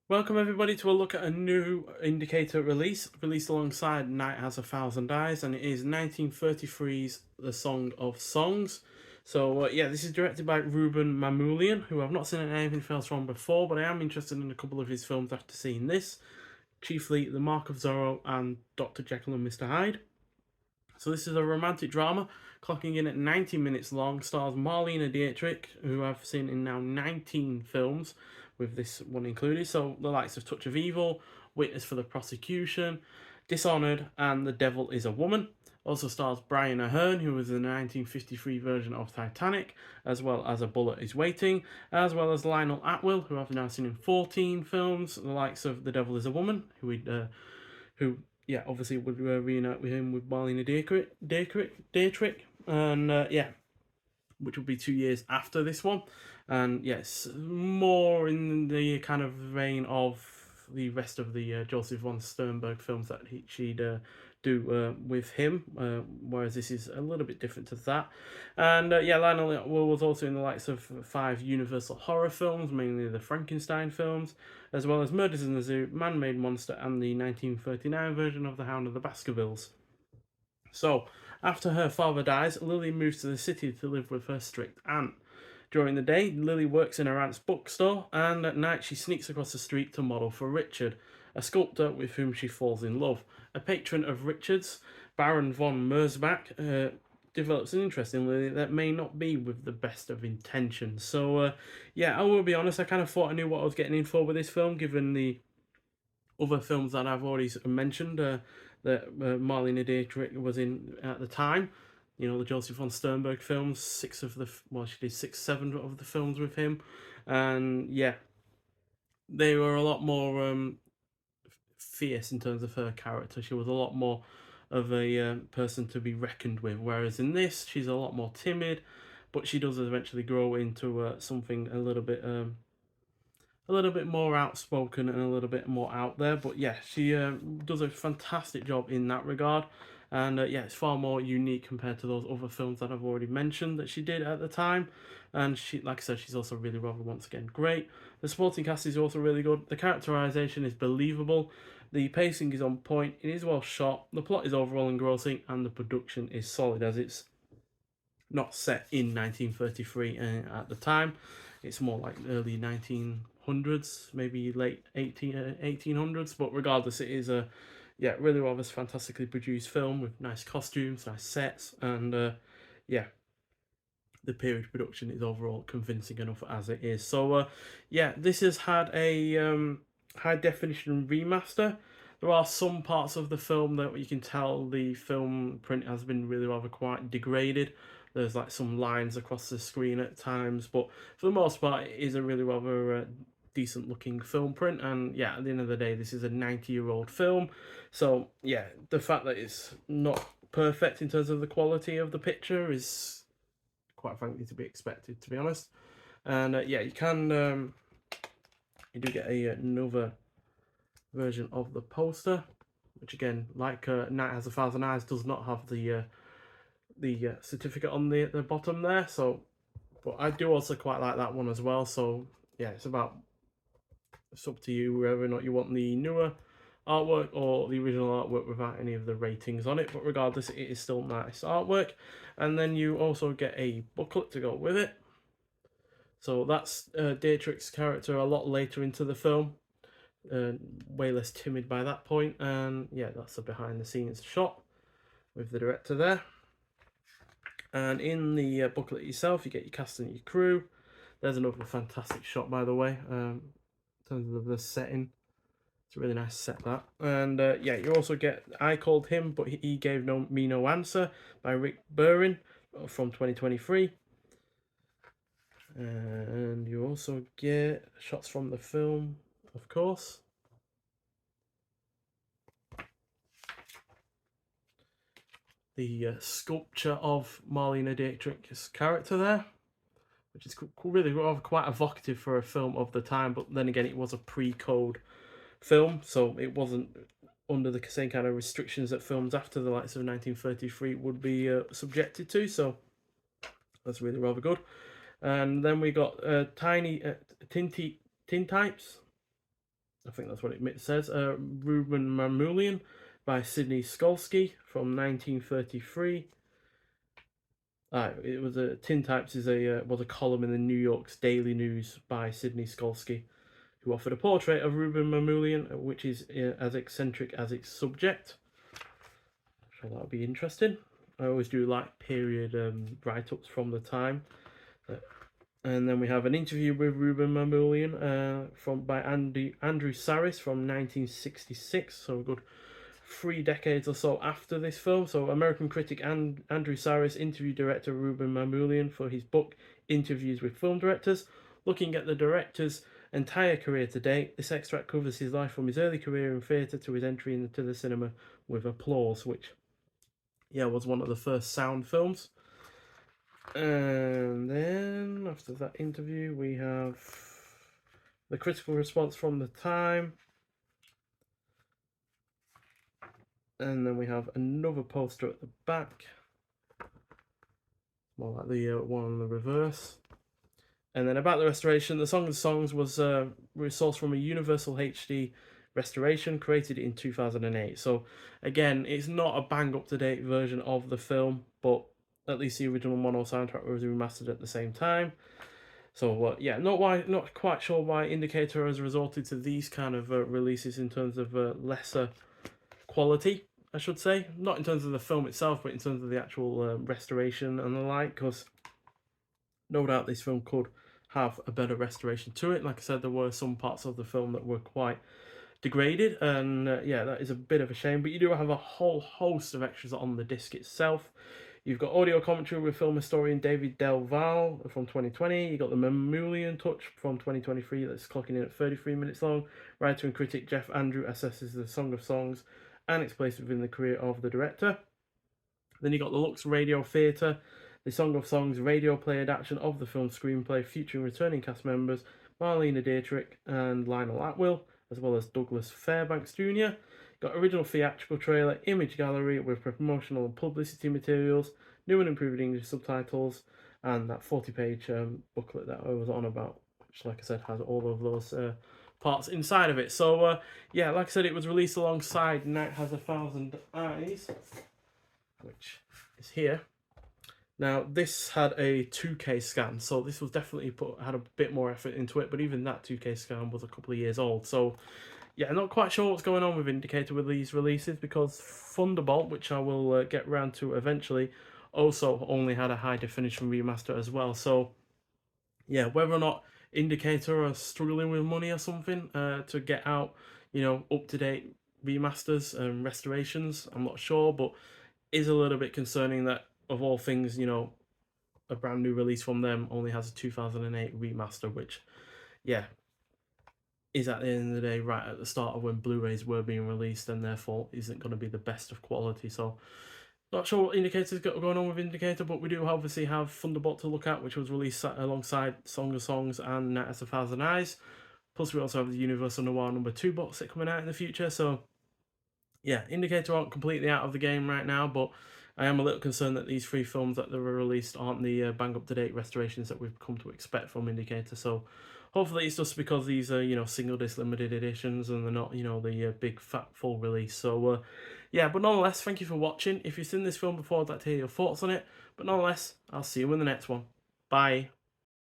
Welcome everybody to a look at a new Indicator released alongside Night Has a Thousand Eyes, and it is 1933's The Song of Songs. So yeah, this is directed by Ruben Mamoulian, who I've not seen anything else from before, but I am interested in a couple of his films after seeing this, chiefly The Mark of Zorro and Dr. Jekyll and Mr. Hyde. So this is a romantic drama, clocking in at 90 minutes long, stars Marlena Dietrich, who I've seen in now 19 films, with this one included. So the likes of Touch of Evil, Witness for the Prosecution, Dishonored, and The Devil is a Woman. Also stars Brian Aherne, who was in the 1953 version of Titanic, as well as A Bullet is Waiting, as well as Lionel Atwill, who I've now seen in 14 films, the likes of The Devil is a Woman, who yeah, obviously would reunite with him with Marlena Dietrich, and yeah, which will be 2 years after this one, and yes, more in the kind of vein of the rest of the Joseph von Sternberg films that she'd do with him, whereas this is a little bit different to that. And yeah, Lionel was also in the likes of 5 Universal horror films, mainly the Frankenstein films, as well as Murders in the Zoo, Man-Made Monster, and the 1939 version of The Hound of the Baskervilles. So, after her father dies, Lily moves to the city to live with her strict aunt. During the day, Lily works in her aunt's bookstore, and at night she sneaks across the street to model for Richard, a sculptor with whom she falls in love. A patron of Richard's, Baron von Merzbach, develops an interest in Lily that may not be with the best of intentions. So, yeah, I will be honest, I kind of thought I knew what I was getting in for with this film, given the other films that I've already mentioned that Marlene Dietrich was in at the time. You know, the Joseph von Sternberg films, she did 7 of the films with him, and yeah, they were a lot more fierce in terms of her character. She was a lot more of a person to be reckoned with, whereas in this, she's a lot more timid, but she does eventually grow into something a little bit more outspoken and a little bit more out there. But yeah, she does a fantastic job in that regard. And yeah, it's far more unique compared to those other films that I've already mentioned that she did at the time. And she, like I said, she's also really rather once again great. The supporting cast is also really good. The characterization is believable. The pacing is on point. It is well shot. The plot is overall engrossing, and the production is solid as it's not set in 1933 at the time. It's more like early 1900s, maybe late 1800s. But regardless, it is a really rather fantastically produced film with nice costumes, nice sets, and yeah, the period production is overall convincing enough as it is. So yeah, this has had a high definition remaster. There are some parts of the film that you can tell the film print has been really rather quite degraded. There's like some lines across the screen at times, but for the most part, it is a really rather decent looking film print. And yeah, at the end of the day, this is a 90-year-old film. So yeah, the fact that it's not perfect in terms of the quality of the picture is quite frankly to be expected, to be honest. And yeah, you do get another version of the poster, which again, like Night Has a Thousand Eyes, does not have the certificate on the bottom there. So, but I do also quite like that one as well. So yeah, it's up to you whether or not you want the newer artwork or the original artwork without any of the ratings on it. But regardless, it is still nice artwork. And then you also get a booklet to go with it. So that's Dietrich's character a lot later into the film, uh, way less timid by that point. And yeah, that's a behind the scenes shot with the director there. And in the booklet itself, you get your cast and your crew. There's another fantastic shot, by the way, in terms of the setting. It's a really nice set, that. And yeah, you also get I Called Him, but he gave me no answer by Rick Burin from 2023. And you also get shots from the film, of course. The sculpture of Marlena Dietrich's character there, which is really quite evocative for a film of the time. But then again, it was a pre-code film, so it wasn't under the same kind of restrictions that films after the likes of 1933 would be subjected to. So that's really rather good. And then we got tiny tintypes. I think that's what it says. Ruben Mamoulian by Sidney Skolsky from 1933. It was a Tin Types is a was a column in the New York's Daily News by Sidney Skolsky, who offered a portrait of Ruben Mamoulian, which is as eccentric as its subject. So that'll be interesting. I always do like period write-ups from the time. And then we have an interview with Ruben Mamoulian by Andrew Saris from 1966, so a good 3 decades or so after this film. So American critic Andrew Saris interviewed director Ruben Mamoulian for his book Interviews with Film Directors. Looking at the director's entire career to date, this extract covers his life from his early career in theatre to his entry into the cinema with Applause, which was one of the first sound films. And then after that interview, we have the critical response from the time. And then we have another poster at the back, more like the one on the reverse. And then about the restoration, the Song of Songs was resourced from a Universal HD restoration created in 2008. So again, it's not a bang up to date version of the film, but at least the original mono soundtrack was remastered at the same time. So not quite sure why Indicator has resorted to these kind of releases in terms of lesser quality, I should say. Not in terms of the film itself, but in terms of the actual restoration and the like, because no doubt this film could have a better restoration to it. Like I said, there were some parts of the film that were quite degraded, and that is a bit of a shame. But you do have a whole host of extras on the disc itself. You've got audio commentary with film historian David Del Valle from 2020. You've got the Mamoulian touch from 2023 that's clocking in at 33 minutes long. Writer and critic Jeff Andrew assesses the Song of Songs and its place within the career of the director. Then you got the Lux Radio Theatre, the Song of Songs radio play adaptation of the film's screenplay, featuring returning cast members Marlena Dietrich and Lionel Atwill, as well as Douglas Fairbanks Jr. Got original theatrical trailer, image gallery with promotional and publicity materials, new and improved English subtitles, and that 40-page booklet that I was on about, which, like I said, has all of those parts inside of it. So, like I said, it was released alongside Night Has 1,000 Eyes, which is here. Now, this had a 2K scan, so this was definitely had a bit more effort into it, but even that 2K scan was a couple of years old. So, not quite sure what's going on with Indicator with these releases, because Thunderbolt, which I will get round to eventually, also only had a high definition remaster as well. So, whether or not Indicator are struggling with money or something to get out, up-to-date remasters and restorations, I'm not sure, but is a little bit concerning that, of all things, a brand new release from them only has a 2008 remaster, which, is at the end of the day right at the start of when Blu-rays were being released, and therefore isn't going to be the best of quality. So, not sure what Indicator's got going on with Indicator, but we do obviously have Thunderbolt to look at, which was released alongside Song of Songs and Night Has 1,000 Eyes. Plus, we also have the Universal Noir #2 box set coming out in the future. So, Indicator aren't completely out of the game right now, but I am a little concerned that these 3 films that were released aren't the bang-up-to-date restorations that we've come to expect from Indicator. So, hopefully it's just because these are, single disc limited editions and they're not, the big fat full release. So, but nonetheless, thank you for watching. If you've seen this film before, I'd like to hear your thoughts on it. But nonetheless, I'll see you in the next one. Bye.